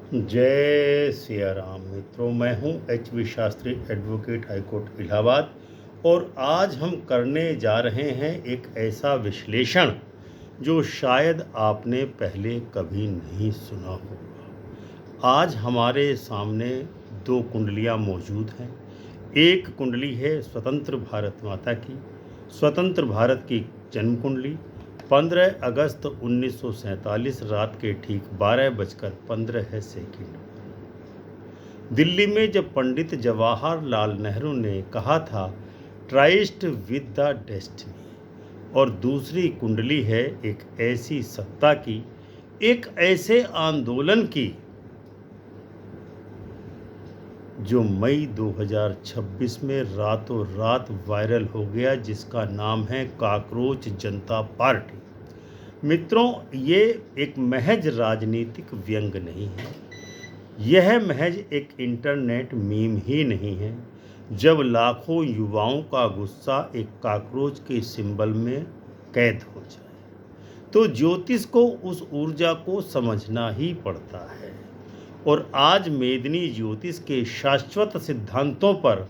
जय सिया राम। मित्रों, मैं हूं H V. Shastri, advocate, high court Allahabad. और आज हम करने जा रहे हैं एक ऐसा विश्लेषण जो शायद आपने पहले कभी नहीं सुना होगा। आज हमारे सामने दो कुंडलियां मौजूद हैं। एक कुंडली है स्वतंत्र भारत माता की, स्वतंत्र भारत की जन्म कुंडली 15 अगस्त 1947 रात के ठीक 12:15 दिल्ली में जब पंडित जवाहरलाल नेहरू ने कहा था, ट्राइस्ट विद द डेस्टिनी। और दूसरी कुंडली है एक ऐसी सत्ता की, एक ऐसे आंदोलन की जो मई 2026 में रातों रात वायरल हो गया, जिसका नाम है कॉकरोच जनता पार्टी। मित्रों, ये एक महज राजनीतिक व्यंग नहीं है, यह महज एक इंटरनेट मीम ही नहीं है। जब लाखों युवाओं का गुस्सा एक कॉकरोच के सिंबल में कैद हो जाए, तो ज्योतिष को उस ऊर्जा को समझना ही पड़ता है। और आज मेदिनी ज्योतिष के शाश्वत सिद्धांतों पर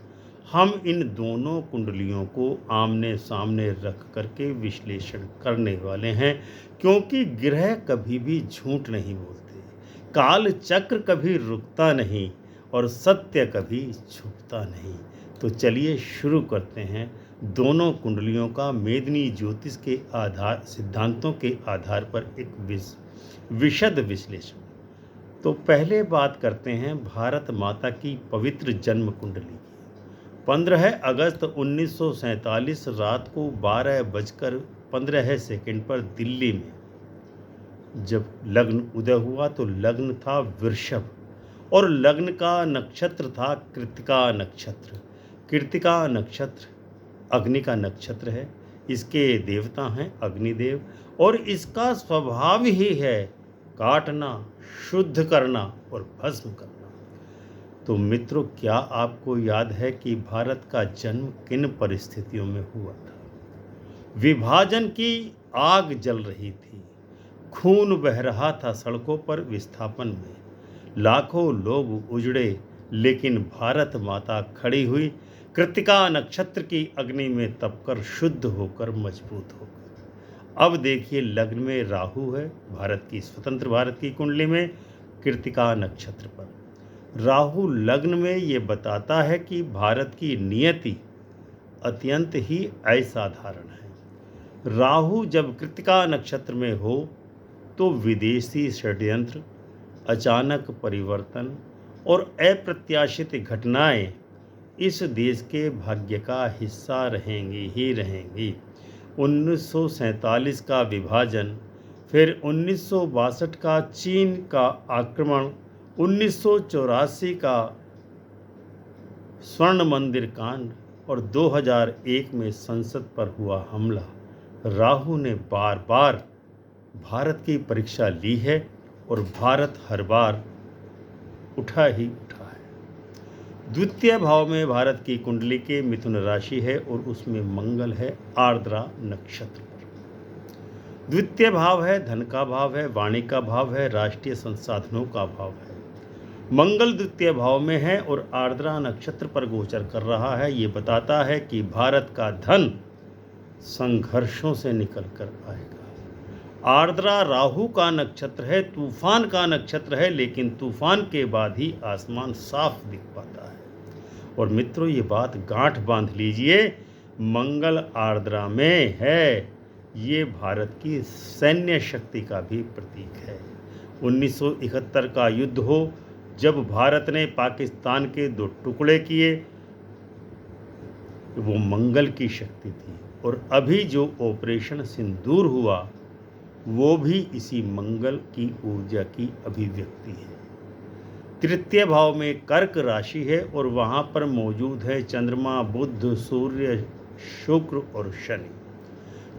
हम इन दोनों कुंडलियों को आमने सामने रख करके विश्लेषण करने वाले हैं, क्योंकि ग्रह कभी भी झूठ नहीं बोलते, काल चक्र कभी रुकता नहीं और सत्य कभी छुपता नहीं। तो चलिए शुरू करते हैं दोनों कुंडलियों का मेदिनी ज्योतिष के आधार सिद्धांतों के आधार पर एक विशद विश्लेषण। तो पहले बात करते हैं भारत माता की पवित्र जन्म कुंडली की। 15 अगस्त 1947 रात को 12:15 पर दिल्ली में जब लग्न उदय हुआ तो लग्न था वृषभ और लग्न का नक्षत्र था कृत्तिका नक्षत्र। कृत्तिका नक्षत्र अग्नि का नक्षत्र है, इसके देवता हैं अग्निदेव, और इसका स्वभाव ही है काटना, शुद्ध करना और भस्म करना। तो मित्रों, क्या आपको याद है कि भारत का जन्म किन परिस्थितियों में हुआ था? विभाजन की आग जल रही थी, खून बह रहा था सड़कों पर, विस्थापन में लाखों लोग उजड़े, लेकिन भारत माता खड़ी हुई कृत्तिका नक्षत्र की अग्नि में तपकर, शुद्ध होकर, मजबूत होकर। अब देखिए, लग्न में राहु है भारत की स्वतंत्र भारत की कुंडली में कृत्तिका नक्षत्र पर। राहु लग्न में ये बताता है कि भारत की नियति अत्यंत ही असाधारण है। राहु जब कृत्तिका नक्षत्र में हो तो विदेशी षड्यंत्र, अचानक परिवर्तन और अप्रत्याशित घटनाएं इस देश के भाग्य का हिस्सा रहेंगी ही रहेंगी। 1947 का विभाजन, फिर 1962 का चीन का आक्रमण, 1984 का स्वर्ण मंदिर कांड और 2001 में संसद पर हुआ हमला। राहु ने बार बार भारत की परीक्षा ली है और भारत हर बार उठा ही उठा है। द्वितीय भाव में भारत की कुंडली के मिथुन राशि है और उसमें मंगल है आर्द्रा नक्षत्र पर। द्वितीय भाव है धन का भाव है, वाणी का भाव है, राष्ट्रीय संसाधनों का भाव है। मंगल द्वितीय भाव में है और आर्द्रा नक्षत्र पर गोचर कर रहा है। ये बताता है कि भारत का धन संघर्षों से निकल कर आएगा। आर्द्रा राहु का नक्षत्र है, तूफान का नक्षत्र है, लेकिन तूफान के बाद ही आसमान साफ दिख पाता है। और मित्रों, ये बात गांठ बांध लीजिए, मंगल आर्द्रा में है, ये भारत की सैन्य शक्ति का भी प्रतीक है। 1971 का युद्ध हो, जब भारत ने पाकिस्तान के 2 टुकड़े किए, वो मंगल की शक्ति थी। और अभी जो ऑपरेशन सिंदूर हुआ, वो भी इसी मंगल की ऊर्जा की अभिव्यक्ति है। तृतीय भाव में कर्क राशि है और वहाँ पर मौजूद है चंद्रमा, बुध, सूर्य, शुक्र और शनि।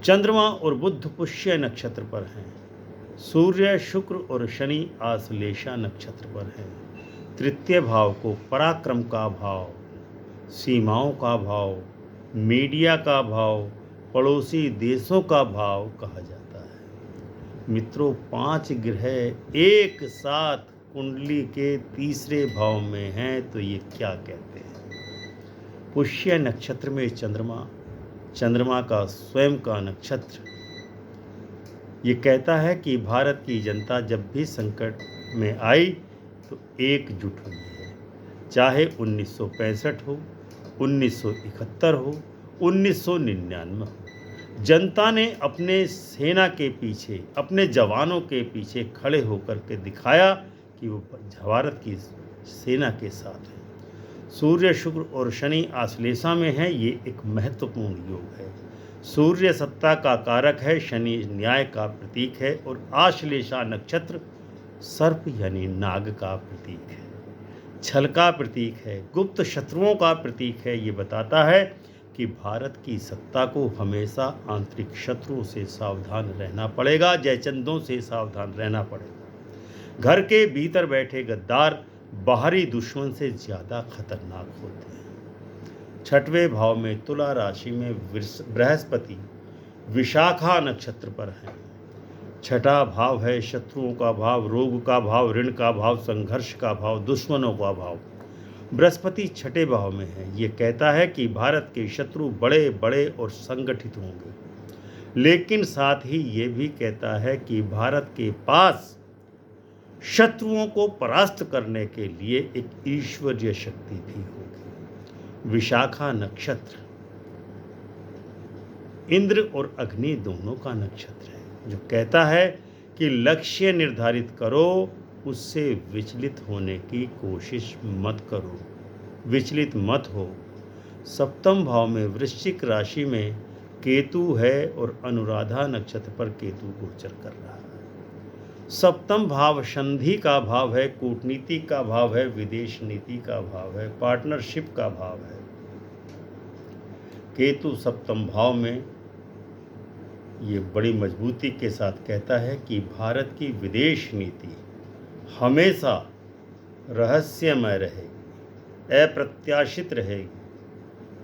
चंद्रमा और बुध पुष्य नक्षत्र पर हैं, सूर्य, शुक्र और शनि आश्लेषा नक्षत्र पर हैं। तृतीय भाव को पराक्रम का भाव, सीमाओं का भाव, मीडिया का भाव, पड़ोसी देशों का भाव कहा जाता है। मित्रों, 5 ग्रह एक साथ कुंडली के तीसरे भाव में हैं तो ये क्या कहते हैं? पुष्य नक्षत्र में चंद्रमा, चंद्रमा का स्वयं का नक्षत्र, ये कहता है कि भारत की जनता जब भी संकट में आई तो एकजुट हुई है। चाहे 1965 हो, 1971 हो, 1999 हो, जनता ने अपने सेना के पीछे, अपने जवानों के पीछे खड़े होकर के दिखाया कि वो भारत की सेना के साथ है। सूर्य, शुक्र और शनि आश्लेषा में है, ये एक महत्वपूर्ण योग है। सूर्य सत्ता का कारक है, शनि न्याय का प्रतीक है और आश्लेषा नक्षत्र सर्प यानी नाग का प्रतीक है, छल का प्रतीक है, गुप्त शत्रुओं का प्रतीक है। ये बताता है कि भारत की सत्ता को हमेशा आंतरिक शत्रुओं से सावधान रहना पड़ेगा, जयचंदों से सावधान रहना पड़ेगा। घर के भीतर बैठे गद्दार बाहरी दुश्मन से ज़्यादा खतरनाक होते हैं। छठवें भाव में तुला राशि में बृहस्पति विशाखा नक्षत्र पर हैं। छठा भाव है शत्रुओं का भाव, रोग का भाव, ऋण का भाव, संघर्ष का भाव, दुश्मनों का भाव। बृहस्पति छठे भाव में है। ये कहता है कि भारत के शत्रु बड़े बड़े और संगठित होंगे, लेकिन साथ ही ये भी कहता है कि भारत के पास शत्रुओं को परास्त करने के लिए एक ईश्वरीय शक्ति भी होगी। विशाखा नक्षत्र इंद्र और अग्नि दोनों का नक्षत्र है, जो कहता है कि लक्ष्य निर्धारित करो, उससे विचलित होने की कोशिश मत करो, विचलित मत हो। सप्तम भाव में वृश्चिक राशि में केतु है और अनुराधा नक्षत्र पर केतु गोचर कर रहा है। सप्तम भाव संधि का भाव है, कूटनीति का भाव है, विदेश नीति का भाव है, पार्टनरशिप का भाव है। केतु सप्तम भाव में ये बड़ी मजबूती के साथ कहता है कि भारत की विदेश नीति हमेशा रहस्यमय रहेगी, अप्रत्याशित रहेगी,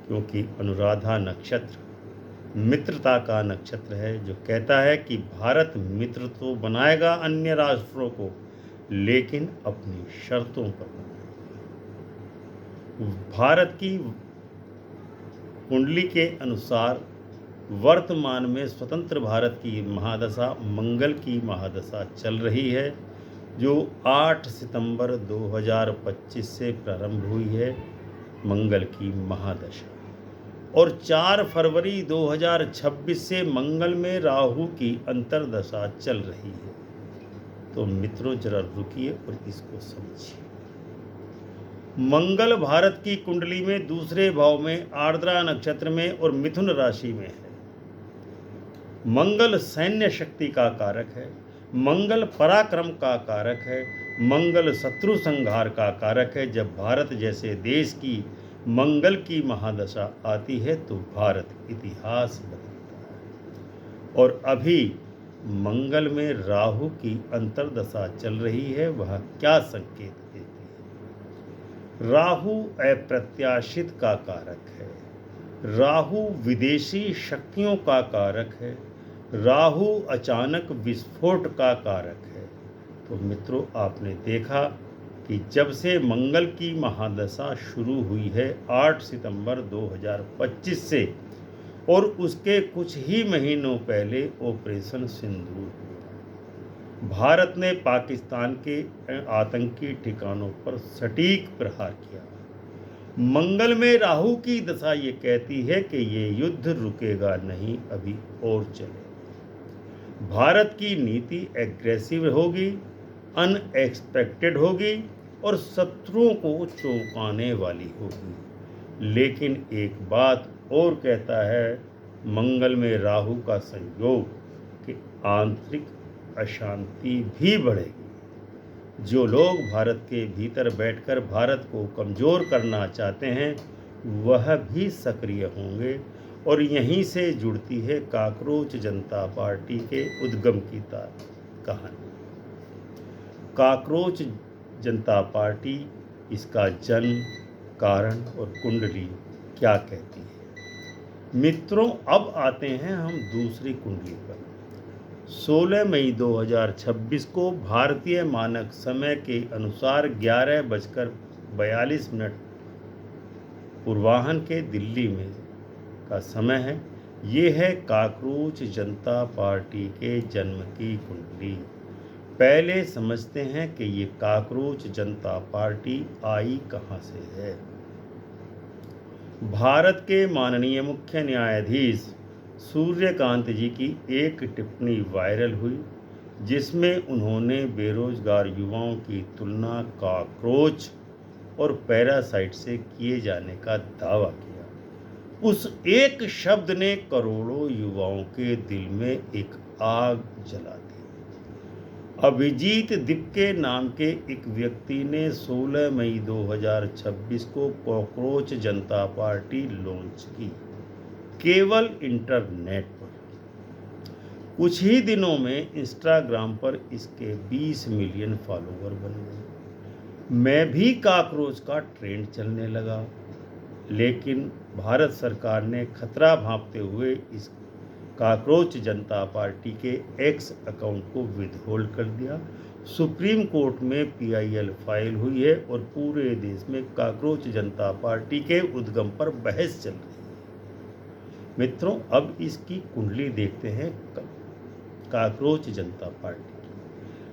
क्योंकि अनुराधा नक्षत्र मित्रता का नक्षत्र है, जो कहता है कि भारत मित्र तो बनाएगा अन्य राष्ट्रों को, लेकिन अपनी शर्तों पर बनाएगा। भारत की कुंडली के अनुसार वर्तमान में स्वतंत्र भारत की महादशा मंगल की महादशा चल रही है, जो 8 सितंबर 2025 से प्रारंभ हुई है, मंगल की महादशा, और 4 फरवरी 2026 से मंगल में राहु की अंतर्दशा चल रही है। तो मित्रों जरा रुकिए और इसको समझिए। मंगल भारत की कुंडली में दूसरे भाव में आर्द्रा नक्षत्र में और मिथुन राशि में है। मंगल सैन्य शक्ति का कारक है, मंगल पराक्रम का कारक है, मंगल शत्रु संहार का कारक है। जब भारत जैसे देश की मंगल की महादशा आती है तो भारत इतिहास बदलता है। और अभी मंगल में राहु की अंतर्दशा चल रही है, वह क्या संकेत देती है? राहु अप्रत्याशित का कारक है, राहु विदेशी शक्तियों का कारक है, राहु अचानक विस्फोट का कारक है। तो मित्रों आपने देखा कि जब से मंगल की महादशा शुरू हुई है 8 सितंबर 2025 से, और उसके कुछ ही महीनों पहले ऑपरेशन सिंदूर हुआ, भारत ने पाकिस्तान के आतंकी ठिकानों पर सटीक प्रहार किया। मंगल में राहु की दशा ये कहती है कि ये युद्ध रुकेगा नहीं, अभी और चले। भारत की नीति एग्रेसिव होगी, अनएक्सपेक्टेड होगी और शत्रुओं को चौंकाने वाली होगी। लेकिन एक बात और कहता है मंगल में राहु का संयोग कि आंतरिक अशांति भी बढ़ेगी। जो लोग भारत के भीतर बैठकर भारत को कमज़ोर करना चाहते हैं वह भी सक्रिय होंगे, और यहीं से जुड़ती है काकरोच जनता पार्टी के उद्गम की कहानी। काकरोच जनता पार्टी, इसका जन्म, कारण और कुंडली क्या कहती है? मित्रों अब आते हैं हम दूसरी कुंडली पर। 16 मई 2026 को भारतीय मानक समय के अनुसार 11:42 पूर्वाह्न के दिल्ली में का समय है। ये है काकरोच जनता पार्टी के जन्म की कुंडली। पहले समझते हैं कि ये काकरोच जनता पार्टी आई कहाँ से है। भारत के माननीय मुख्य न्यायाधीश सूर्यकांत जी की एक टिप्पणी वायरल हुई, जिसमें उन्होंने बेरोजगार युवाओं की तुलना कॉकरोच और पैरासाइट से किए जाने का दावा किया। उस एक शब्द ने करोड़ों युवाओं के दिल में एक आग जला दी। अभिजीत दिप्के नाम के एक व्यक्ति ने 16 मई 2026 को कॉकरोच जनता पार्टी लॉन्च की, केवल इंटरनेट पर। कुछ ही दिनों में इंस्टाग्राम पर इसके 20 मिलियन फॉलोवर बन गए। मैं भी कॉकरोच का ट्रेंड चलने लगा, लेकिन भारत सरकार ने खतरा भांपते हुए इस कॉकरोच जनता पार्टी के एक्स अकाउंट को विदहोल्ड कर दिया। सुप्रीम कोर्ट में PIL फाइल हुई है और पूरे देश में कॉकरोच जनता पार्टी के उद्गम पर बहस चल रही है। मित्रों, अब इसकी कुंडली देखते हैं कॉकरोच जनता पार्टी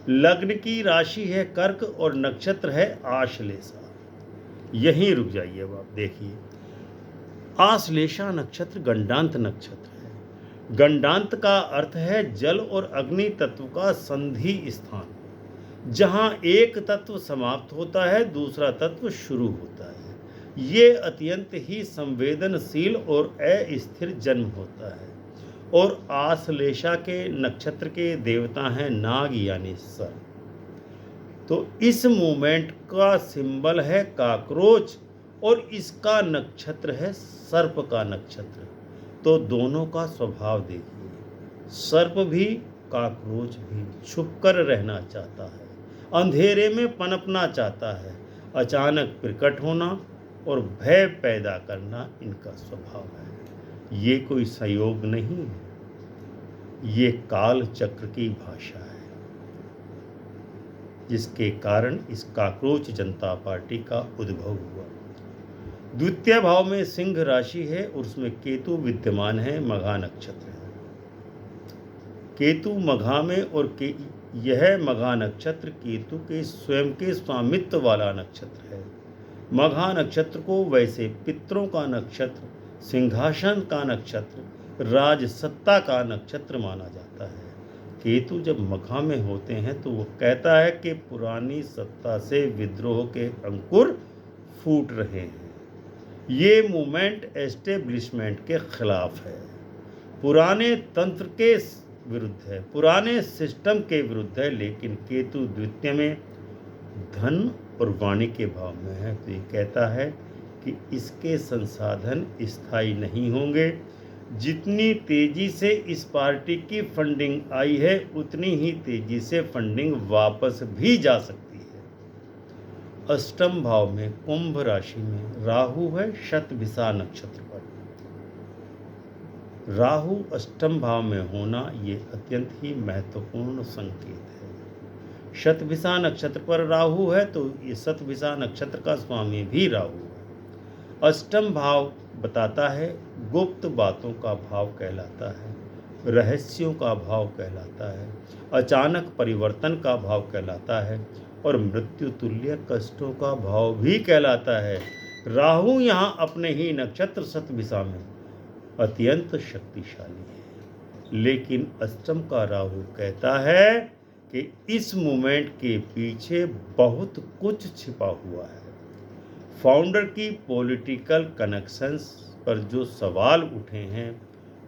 की। लग्न की राशि है कर्क और नक्षत्र है आश्लेषा। यहीं रुक जाइए, अब आप देखिए। आश्लेषा नक्षत्र गंडांत नक्षत्र है। गंडांत का अर्थ है जल और अग्नि तत्व का संधि स्थान, जहां एक तत्व समाप्त होता है दूसरा तत्व शुरू होता है। ये अत्यंत ही संवेदनशील और अस्थिर जन्म होता है। और आश्लेषा के नक्षत्र के देवता हैं नाग यानी सर्प। तो इस मूवमेंट का सिंबल है कॉकरोच और इसका नक्षत्र है सर्प का नक्षत्र। तो दोनों का स्वभाव देखिए। सर्प भी कॉकरोच भी छुपकर रहना चाहता है, अंधेरे में पनपना चाहता है। अचानक प्रकट होना और भय पैदा करना इनका स्वभाव है। ये कोई संयोग नहीं है, ये काल चक्र की भाषा है, जिसके कारण इस कॉकरोच जनता पार्टी का उद्भव हुआ। द्वितीय भाव में सिंह राशि है और उसमें केतु विद्यमान है, मघा नक्षत्र है। केतु मघा में और यह मघा नक्षत्र केतु के स्वयं के स्वामित्व वाला नक्षत्र है। मघा नक्षत्र को वैसे पितरों का नक्षत्र, सिंहासन का नक्षत्र, राजसत्ता का नक्षत्र माना जाता है। केतु जब मघा में होते हैं तो वो कहता है कि पुरानी सत्ता से विद्रोह के अंकुर फूट रहे हैं। ये मूवमेंट एस्टेब्लिशमेंट के खिलाफ है, पुराने तंत्र के विरुद्ध है, पुराने सिस्टम के विरुद्ध है। लेकिन केतु द्वितीय में धन और वाणी के भाव में है, तो ये कहता है कि इसके संसाधन स्थायी नहीं होंगे। जितनी तेजी से इस पार्टी की फंडिंग आई है उतनी ही तेजी से फंडिंग वापस भी जा सकती है। अष्टम भाव में कुंभ राशि में राहु है, शतभिषा नक्षत्र पर। राहु अष्टम भाव में होना ये अत्यंत ही महत्वपूर्ण संकेत है। शतभिषा नक्षत्र पर राहु है तो ये शतभिषा नक्षत्र का स्वामी भी राहु है। अष्टम भाव बताता है गुप्त बातों का भाव कहलाता है, रहस्यों का भाव कहलाता है, अचानक परिवर्तन का भाव कहलाता है और मृत्यु तुल्य कष्टों का भाव भी कहलाता है। राहु यहाँ अपने ही नक्षत्र शतभिषा में अत्यंत शक्तिशाली है। लेकिन अष्टम का राहु कहता है कि इस मूवमेंट के पीछे बहुत कुछ छिपा हुआ है। फाउंडर की पॉलिटिकल कनेक्शंस पर जो सवाल उठे हैं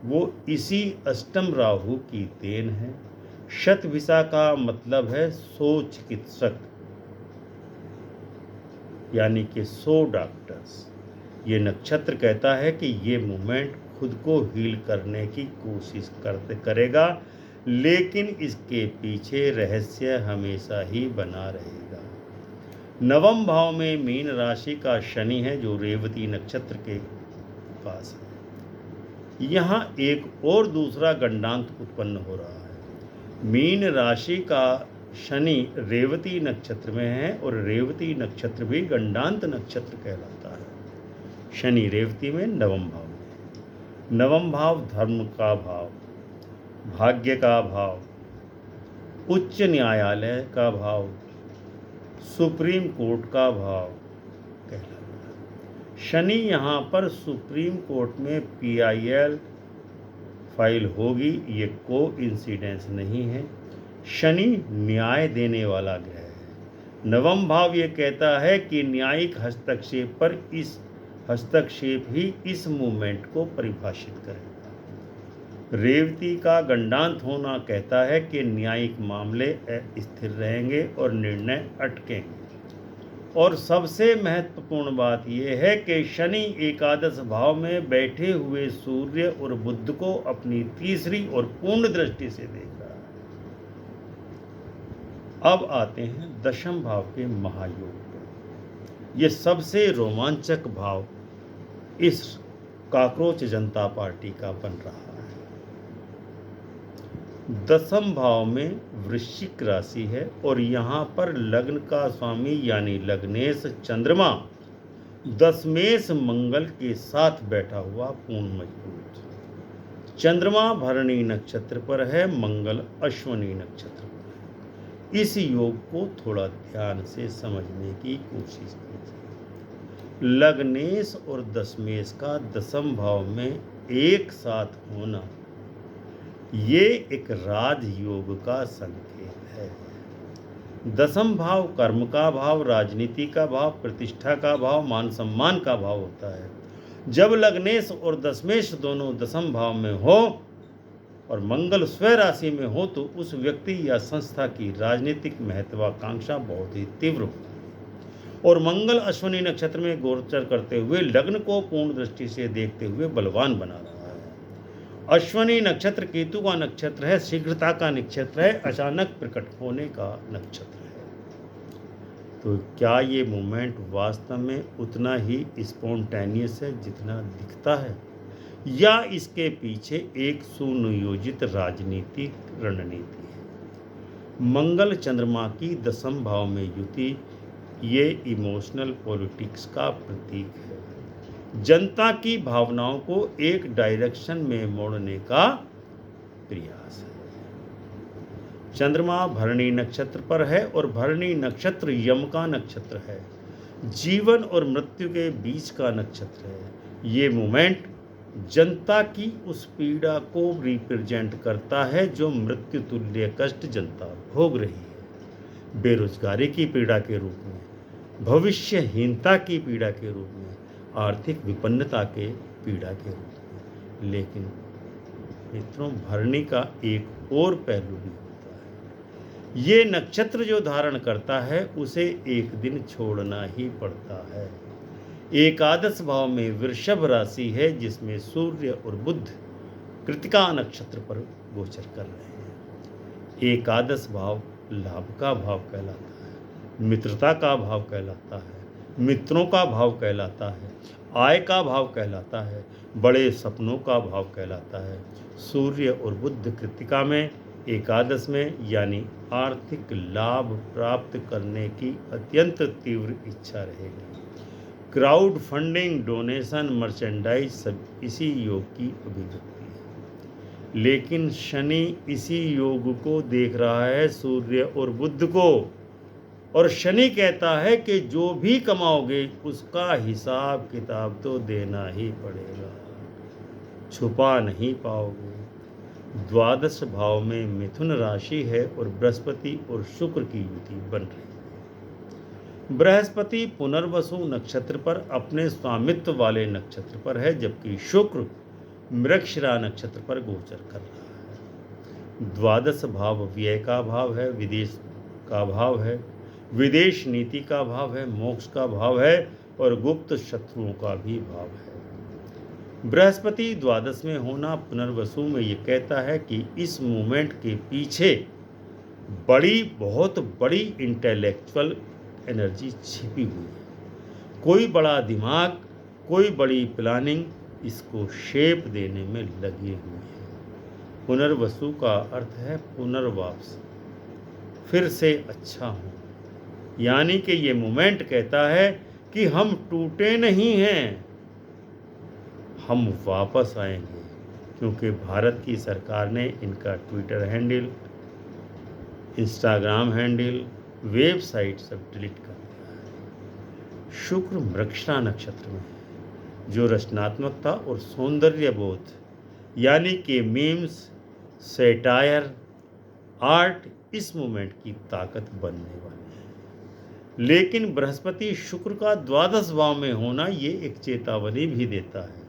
वो इसी अष्टम राहु की देन है। शतभिषा का मतलब है 100 चिकित्सक, यानी कि 100 डॉक्टर्स। ये नक्षत्र कहता है कि ये मूवमेंट खुद को हील करने की कोशिश करेगा, लेकिन इसके पीछे रहस्य हमेशा ही बना रहेगा। नवम भाव में मीन राशि का शनि है जो रेवती नक्षत्र के पास है। यहाँ एक और दूसरा गंडांत उत्पन्न हो रहा है। मीन राशि का शनि रेवती नक्षत्र में है और रेवती नक्षत्र भी गंडांत नक्षत्र कहलाता है। शनि रेवती में नवम भाव में। नवम भाव धर्म का भाव, भाग्य का भाव, उच्च न्यायालय का भाव, सुप्रीम कोर्ट का भाव कहलाता है। शनि यहाँ पर सुप्रीम कोर्ट में PIL फाइल होगी, ये कोइंसिडेंस नहीं है। शनि न्याय देने वाला ग्रह है। नवम भाव ये कहता है कि न्यायिक हस्तक्षेप पर इस हस्तक्षेप ही इस मूवमेंट को परिभाषित करेगा। रेवती का गंडांत होना कहता है कि न्यायिक मामले स्थिर रहेंगे और निर्णय अटकेंगे। और सबसे महत्वपूर्ण बात यह है कि शनि एकादश भाव में बैठे हुए सूर्य और बुध को अपनी तीसरी और पूर्ण दृष्टि से देख रहा है। अब आते हैं दशम भाव के महायोग पर। यह सबसे रोमांचक भाव इस कॉकरोच जनता पार्टी का बन रहा है। दसम भाव में वृश्चिक राशि है और यहाँ पर लग्न का स्वामी यानी लग्नेश चंद्रमा दशमेश मंगल के साथ बैठा हुआ पूर्ण मजबूत। चंद्रमा भरणी नक्षत्र पर है, मंगल अश्वनी नक्षत्र पर है। इस योग को थोड़ा ध्यान से समझने की कोशिश कीजिए। लग्नेश और दशमेश का दसम भाव में एक साथ होना ये एक राजयोग का संकेत है। दसम भाव कर्म का भाव, राजनीति का भाव, प्रतिष्ठा का भाव, मान सम्मान का भाव होता है। जब लग्नेश और दशमेश दोनों दसम भाव में हो और मंगल स्वयं राशि में हो तो उस व्यक्ति या संस्था की राजनीतिक महत्वाकांक्षा बहुत ही तीव्र होती है। और मंगल अश्विनी नक्षत्र में गोचर करते हुए लग्न को पूर्ण दृष्टि से देखते हुए बलवान बना रहा है। अश्विनी नक्षत्र केतु का नक्षत्र है, शीघ्रता का नक्षत्र है, अचानक प्रकट होने का नक्षत्र है। तो क्या ये मूवमेंट वास्तव में उतना ही स्पॉन्टेनियस है जितना दिखता है, या इसके पीछे एक सुनियोजित राजनीतिक रणनीति है? मंगल चंद्रमा की दसम भाव में युति ये इमोशनल पॉलिटिक्स का प्रतीक है। जनता की भावनाओं को एक डायरेक्शन में मोड़ने का प्रयास है। चंद्रमा भरणी नक्षत्र पर है और भरणी नक्षत्र यम का नक्षत्र है, जीवन और मृत्यु के बीच का नक्षत्र है। ये मूवमेंट जनता की उस पीड़ा को रिप्रेजेंट करता है जो मृत्यु तुल्य कष्ट जनता भोग रही है। बेरोजगारी की पीड़ा के रूप में, भविष्यहीनता की पीड़ा के रूप में, आर्थिक विपन्नता के पीड़ा के रूप में। लेकिन मित्रों, भरणी का एक और पहलू भी होता है। ये नक्षत्र जो धारण करता है उसे एक दिन छोड़ना ही पड़ता है। एकादश भाव में वृषभ राशि है जिसमें सूर्य और बुध कृतिका नक्षत्र पर गोचर कर रहे हैं। एकादश भाव लाभ का भाव कहलाता है, मित्रता का भाव कहलाता है, मित्रों का भाव कहलाता है, आय का भाव कहलाता है, बड़े सपनों का भाव कहलाता है। सूर्य और बुध कृतिका में, एकादश में, यानी आर्थिक लाभ प्राप्त करने की अत्यंत तीव्र इच्छा रहेगी। क्राउड फंडिंग, डोनेशन, मर्चेंडाइज सब इसी योग की अभिव्यक्ति है। लेकिन शनि इसी योग को देख रहा है, सूर्य और बुध को, और शनि कहता है कि जो भी कमाओगे उसका हिसाब किताब तो देना ही पड़ेगा, छुपा नहीं पाओगे। द्वादश भाव में मिथुन राशि है और बृहस्पति और शुक्र की युति बन रही है। बृहस्पति पुनर्वसु नक्षत्र पर अपने स्वामित्व वाले नक्षत्र पर है, जबकि शुक्र मृगशिरा नक्षत्र पर गोचर कर रहा है। द्वादश भाव व्यय का भाव है, विदेश का भाव है, विदेश नीति का भाव है, मोक्ष का भाव है और गुप्त शत्रुओं का भी भाव है। बृहस्पति द्वादश में होना पुनर्वसु में ये कहता है कि इस मूवमेंट के पीछे बहुत बड़ी इंटेलेक्चुअल एनर्जी छिपी हुई है। कोई बड़ा दिमाग, कोई बड़ी प्लानिंग इसको शेप देने में लगी हुई है। पुनर्वसु का अर्थ है पुनर्वापसी, फिर से अच्छा हूँ। यानी कि ये मूवमेंट कहता है कि हम टूटे नहीं हैं, हम वापस आएंगे, क्योंकि भारत की सरकार ने इनका Twitter handle, Instagram handle, website सब डिलीट कर दिया है। शुक्र मृगशिरा नक्षत्र में है, जो रचनात्मकता और सौंदर्य बोध यानी कि मीम्स, सेटायर, आर्ट इस मूवमेंट की ताकत बनने वाली है। लेकिन बृहस्पति शुक्र का द्वादश भाव में होना ये एक चेतावनी भी देता है।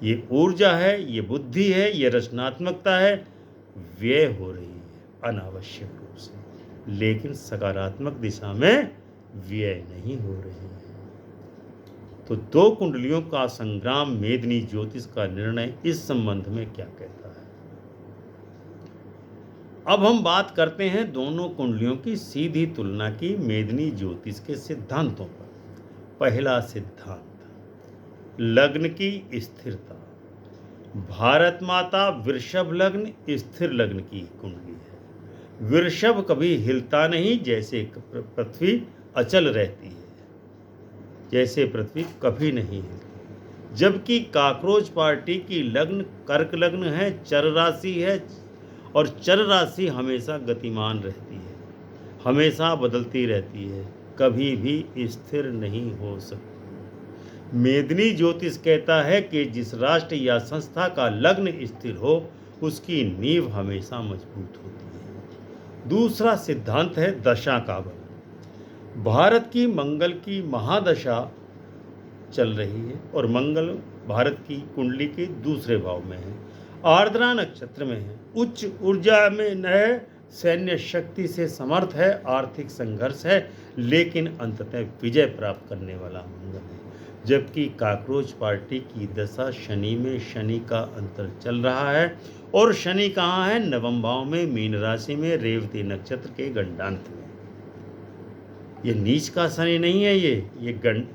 ये ऊर्जा है, ये बुद्धि है, ये रचनात्मकता है, व्यय हो रही है अनावश्यक रूप से, लेकिन सकारात्मक दिशा में व्यय नहीं हो रही है। तो दो कुंडलियों का संग्राम मेदिनी ज्योतिष का निर्णय इस संबंध में क्या कहता है? अब हम बात करते हैं दोनों कुंडलियों की सीधी तुलना की मेदिनी ज्योतिष के सिद्धांतों पर। पहला सिद्धांत, लग्न की स्थिरता। भारत माता वृषभ लग्न स्थिर लग्न की कुंडली है। वृषभ कभी हिलता नहीं, जैसे पृथ्वी अचल रहती है, जैसे पृथ्वी कभी नहीं हिलती। जबकि कॉकरोच पार्टी की लग्न कर्क लग्न है, चर राशि है, और चर राशि हमेशा गतिमान रहती है, हमेशा बदलती रहती है, कभी भी स्थिर नहीं हो सकती। मेदिनी ज्योतिष कहता है कि जिस राष्ट्र या संस्था का लग्न स्थिर हो, उसकी नींव हमेशा मजबूत होती है। दूसरा सिद्धांत है दशा का बल। भारत की मंगल की महादशा चल रही है और मंगल भारत की कुंडली के दूसरे भाव में है, आर्द्रा नक्षत्र में है, उच्च ऊर्जा में है, सैन्य शक्ति से समर्थ है, आर्थिक संघर्ष है, लेकिन अंततः विजय प्राप्त करने वाला मंगल है। जबकि कॉकरोच पार्टी की दशा शनि में, शनि का अंतर चल रहा है, और शनि कहाँ है? नवम भाव में, मीन राशि में, रेवती नक्षत्र के गंडांत में। ये नीच का शनि नहीं है,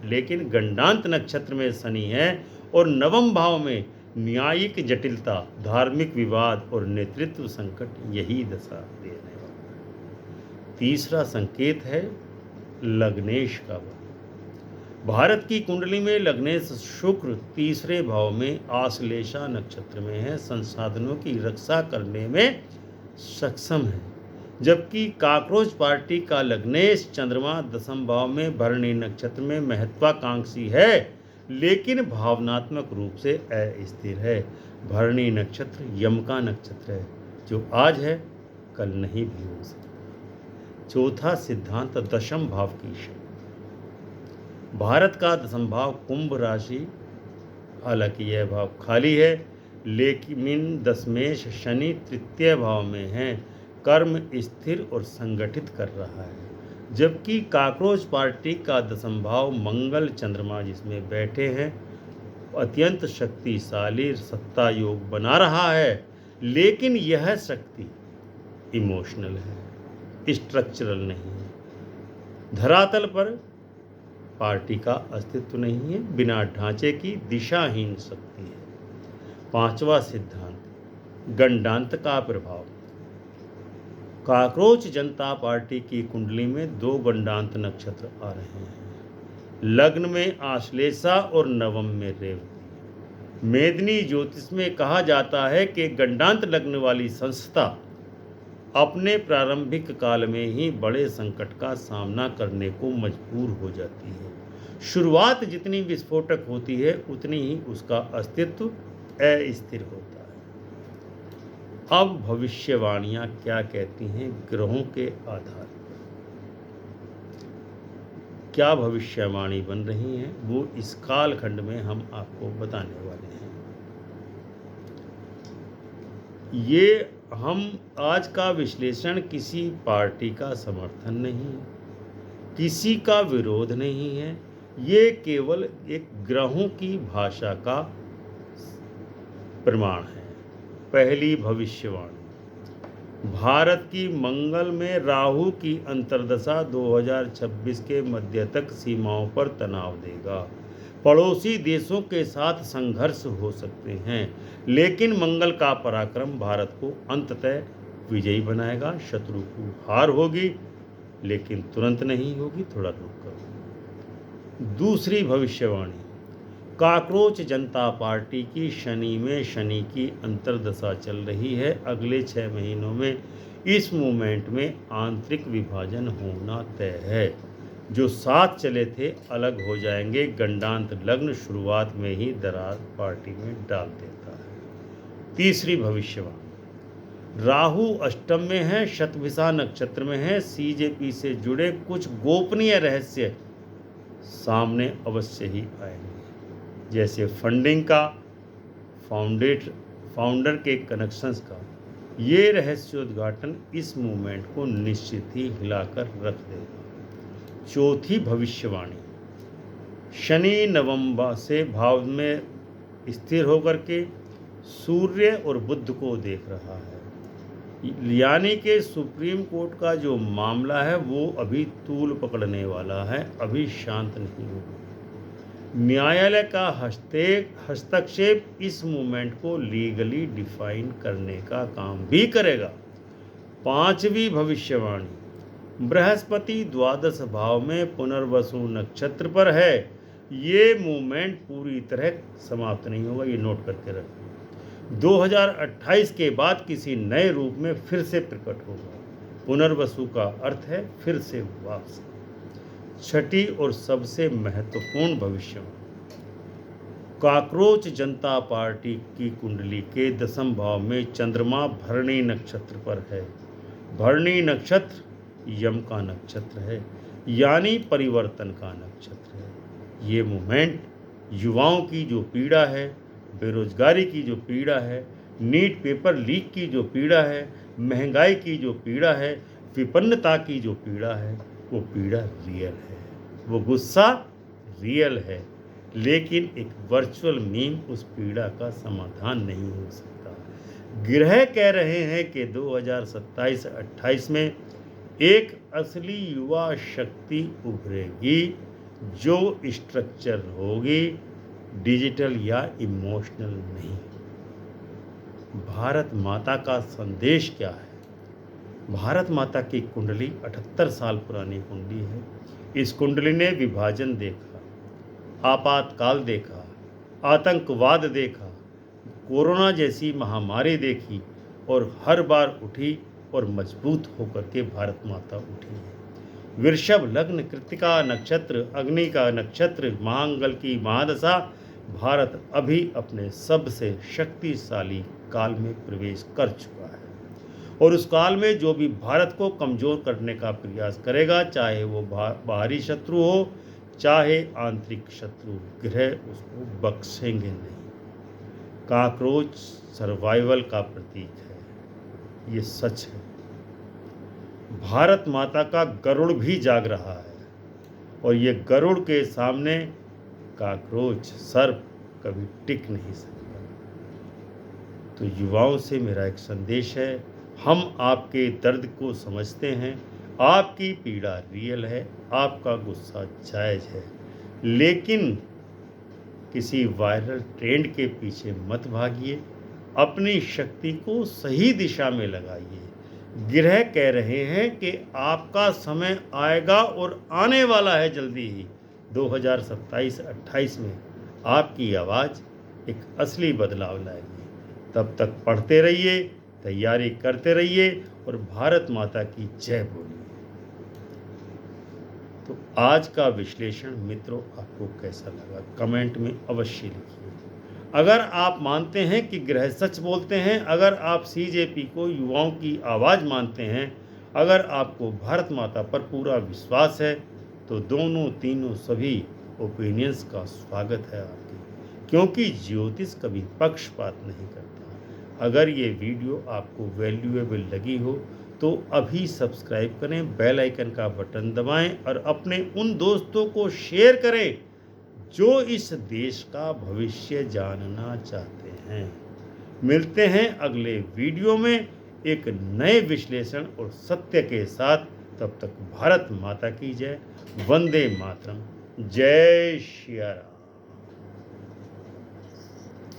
लेकिन गंडांत नक्षत्र में शनि है, और नवम भाव में न्यायिक जटिलता, धार्मिक विवाद और नेतृत्व संकट यही दशा देने वाला है। तीसरा संकेत है लग्नेश का बल। भारत की कुंडली में लग्नेश शुक्र तीसरे भाव में आश्लेषा नक्षत्र में है, संसाधनों की रक्षा करने में सक्षम है। जबकि कॉकरोच पार्टी का लग्नेश चंद्रमा दसम भाव में भरणी नक्षत्र में महत्वाकांक्षी है, लेकिन भावनात्मक रूप से अस्थिर है। भरणी नक्षत्र यम का नक्षत्र है, जो आज है कल नहीं भी हो सकता। चौथा सिद्धांत दशम भाव की शक्ति। भारत का दसम भाव कुंभ राशि, हालांकि यह भाव खाली है, लेकिन दशमेश शनि तृतीय भाव में है, कर्म स्थिर और संगठित कर रहा है। जबकि कॉकरोच पार्टी का दसम भाव मंगल चंद्रमा जिसमें बैठे हैं, अत्यंत शक्तिशाली सत्ता योग बना रहा है, लेकिन यह शक्ति इमोशनल है, स्ट्रक्चरल नहीं है। धरातल पर पार्टी का अस्तित्व नहीं है, बिना ढांचे की दिशाहीन शक्ति है। पांचवा सिद्धांत गंडांत का प्रभाव। कॉकरोच जनता पार्टी की कुंडली में दो गंडांत नक्षत्र आ रहे हैं, लग्न में आश्लेषा और नवम में रेवती। मेदिनी ज्योतिष में कहा जाता है कि गंडांत लग्न वाली संस्था अपने प्रारंभिक काल में ही बड़े संकट का सामना करने को मजबूर हो जाती है। शुरुआत जितनी विस्फोटक होती है, उतनी ही उसका अस्तित्व अस्थिर होता है। अब भविष्यवाणियां क्या कहती हैं ग्रहों के आधार पर? क्या भविष्यवाणी बन रही हैं, वो इस कालखंड में हम आपको बताने वाले हैं। ये हम आज का विश्लेषण किसी पार्टी का समर्थन नहीं है, किसी का विरोध नहीं है, ये केवल एक ग्रहों की भाषा का प्रमाण है। पहली भविष्यवाणी, भारत की मंगल में राहु की अंतर्दशा 2026 के मध्य तक सीमाओं पर तनाव देगा। पड़ोसी देशों के साथ संघर्ष हो सकते हैं, लेकिन मंगल का पराक्रम भारत को अंततः विजयी बनाएगा। शत्रु को हार होगी, लेकिन तुरंत नहीं होगी, थोड़ा रुक कर। दूसरी भविष्यवाणी, कॉकरोच जनता पार्टी की शनि में शनि की अंतर्दशा चल रही है। अगले 6 महीनों में इस मूवमेंट में आंतरिक विभाजन होना तय है। जो साथ चले थे अलग हो जाएंगे। गंडांत लग्न शुरुआत में ही दरार पार्टी में डाल देता है। तीसरी भविष्यवाणी, राहु अष्टम में है, शतभिषा नक्षत्र में है। सीजेपी से जुड़े कुछ गोपनीय रहस्य सामने अवश्य ही आएंगे, जैसे फंडिंग का, फाउंडर के कनेक्शंस का। ये रहस्योद्घाटन इस मूवमेंट को निश्चित ही हिलाकर रख देगा। चौथी भविष्यवाणी, शनि नवम से भाव में स्थिर होकर के सूर्य और बुध को देख रहा है, यानी कि सुप्रीम कोर्ट का जो मामला है वो अभी तूल पकड़ने वाला है, अभी शांत नहीं होगा। न्यायालय का हस्तक्षेप इस मूवमेंट को लीगली डिफाइन करने का काम भी करेगा। पांचवी भविष्यवाणी, बृहस्पति द्वादश भाव में पुनर्वसु नक्षत्र पर है। ये मूवमेंट पूरी तरह समाप्त नहीं होगा, ये नोट करके रखें। 2028 के बाद किसी नए रूप में फिर से प्रकट होगा। पुनर्वसु का अर्थ है फिर से वापसी। छठी और सबसे महत्वपूर्ण भविष्यवाणी, कॉकरोच जनता पार्टी की कुंडली के 10वें भाव में चंद्रमा भरणी नक्षत्र पर है। भरणी नक्षत्र यम का नक्षत्र है, यानी परिवर्तन का नक्षत्र है। ये मूवमेंट युवाओं की जो पीड़ा है, बेरोजगारी की जो पीड़ा है, नीट पेपर लीक की जो पीड़ा है, महंगाई की जो पीड़ा है, विपन्नता की जो पीड़ा है, वो पीड़ा रियल है, वो गुस्सा रियल है। लेकिन एक वर्चुअल मीम उस पीड़ा का समाधान नहीं हो सकता। ग्रह कह रहे हैं कि 2027-28 में एक असली युवा शक्ति उभरेगी, जो स्ट्रक्चर होगी, डिजिटल या इमोशनल नहीं। भारत माता का संदेश क्या है? भारत माता की कुंडली 78 साल पुरानी कुंडली है। इस कुंडली ने विभाजन देखा, आपातकाल देखा, आतंकवाद देखा, कोरोना जैसी महामारी देखी, और हर बार उठी और मजबूत होकर के भारत माता उठी है। वृषभ लग्न, कृत्तिका नक्षत्र, अग्नि का नक्षत्र, महांगल की महादशा। भारत अभी अपने सबसे शक्तिशाली काल में प्रवेश कर चुका है, और उस काल में जो भी भारत को कमज़ोर करने का प्रयास करेगा, चाहे वो बाहरी शत्रु हो, चाहे आंतरिक शत्रु, ग्रह उसको बख्शेंगे नहीं। कॉकरोच सर्वाइवल का प्रतीक है, ये सच है। भारत माता का गरुड़ भी जाग रहा है, और ये गरुड़ के सामने कॉकरोच सर्प कभी टिक नहीं सकता। तो युवाओं से मेरा एक संदेश है, हम आपके दर्द को समझते हैं, आपकी पीड़ा रियल है, आपका गुस्सा जायज़ है, लेकिन किसी वायरल ट्रेंड के पीछे मत भागिए, अपनी शक्ति को सही दिशा में लगाइए। ग्रह कह रहे हैं कि आपका समय आएगा और आने वाला है जल्दी ही। 2027-28 में आपकी आवाज़ एक असली बदलाव लाएगी। तब तक पढ़ते रहिए, तैयारी करते रहिए, और भारत माता की जय बोलिए। तो आज का विश्लेषण मित्रों आपको कैसा लगा, कमेंट में अवश्य लिखिए। अगर आप मानते हैं कि ग्रह सच बोलते हैं, अगर आप सीजेपी को युवाओं की आवाज़ मानते हैं, अगर आपको भारत माता पर पूरा विश्वास है, तो दोनों तीनों सभी ओपिनियंस का स्वागत है आपके, क्योंकि ज्योतिष कभी पक्षपात नहीं करता। अगर ये वीडियो आपको वैल्यूएबल लगी हो तो अभी सब्सक्राइब करें, बेल आइकन का बटन दबाएं, और अपने उन दोस्तों को शेयर करें जो इस देश का भविष्य जानना चाहते हैं। मिलते हैं अगले वीडियो में एक नए विश्लेषण और सत्य के साथ। तब तक भारत माता की जय, वंदे मातरम, जय श्री राम।